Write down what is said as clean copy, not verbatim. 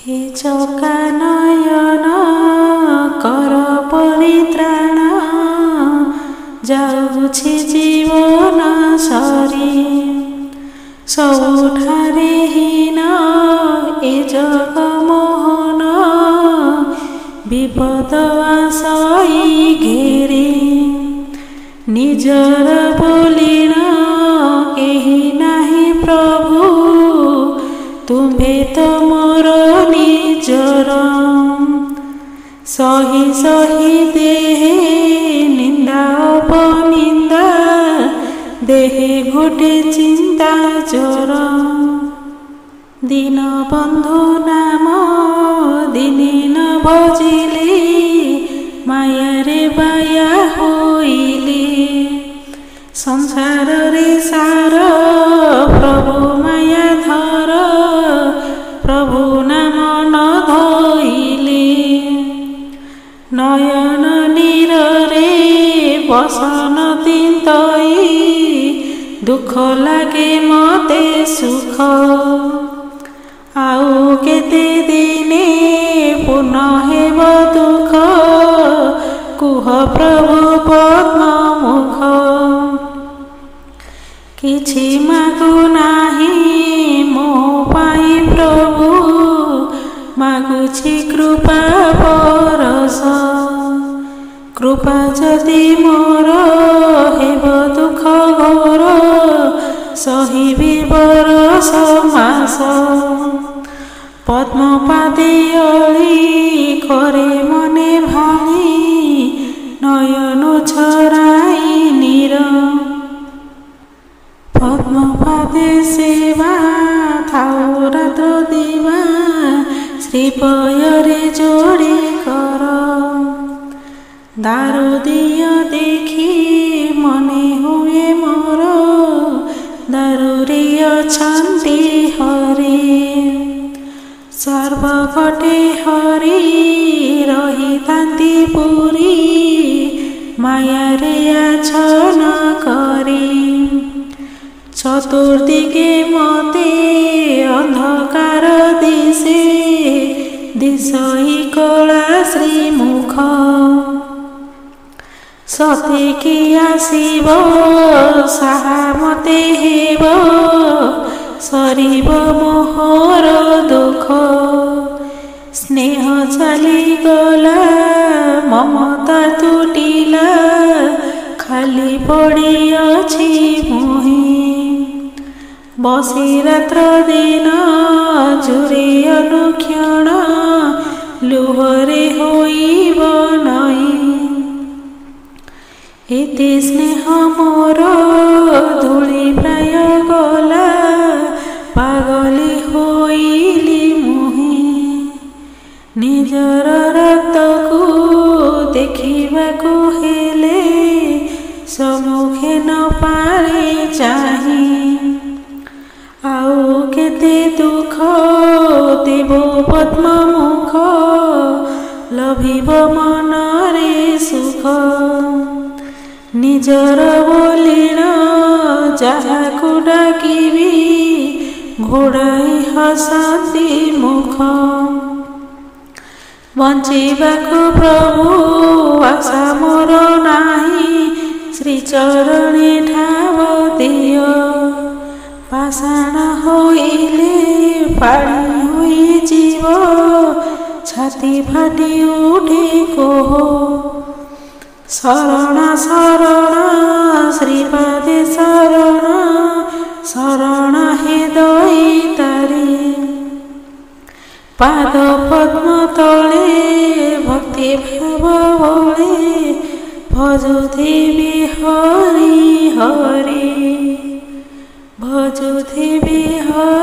हे चका नयन कर परित्राण जाउछि जीवन सरी सबुठारे हीन ए जग मोहन विपद आसई घेरे निजर बोलिन केही नाही प्रभु तुम्हे तो मोर निजर सही सही देहे निंदा अपनिंदा देहे घोटे चिंता जोर दीन बंधु नाम दिने न भजिले मायारे बाया होइले संसार रे सार प्रभु माया धर प्रभु नाम न धइले नयन नीरे बसन तिन्तई दुख लागे मते सुख आउ केते दिने पुनः हेब दुख कुह प्रभु पद्म मुख किछि मागु नाही मो पाई प्रभु मागुछि कृपा परस कृपा जदि मोर हेब दुख घोर सहिबि बरस मास पद्म पादे अली करे मने भाली नयन छराई नीर पद्म पादे सेवा थाउ रात्र दिवा श्रीपयरे जोड़े कर दारु दिय देखी मने हुए मोर दारुरे अछन्ति हरि सर्वघटे हरि रहितान्ति पुरी मायारे आछन करी चतुर्दिके मते अंधकार दिशे दिशई कला श्रीमुख सते कि आसिब साहा मते हेब सरिब मोहर दुख स्नेह चली गला ममता तुटिला खाली पड़ी अछि मुहि बसी रात्र दिन जुरे अनुक्षण लुहरे होइब नई एते स्नेह मोर धूली प्राय गला पागली होइली मुहि निजर रक्त को देखिबाकु हेले सम्मुखे न पारे चाही आउ केते दुख देव पद्म मुख लभिब मनरे सुख निजर बोलिन जाहाकु डाकिबी घोड़ाई हसती मुख बंचिबाकु प्रभु आशा मोर नाही श्रीचरणे ठाव दिय पाषाण होइले पाणी होई जीव छाती फाटी उठे कोह शरण शरण श्रीपादे शरण शरण हे दईतारी पाद पद्म तले भक्ति भाव बले भजुथिबि हरि हरि भजुथिबि हरि।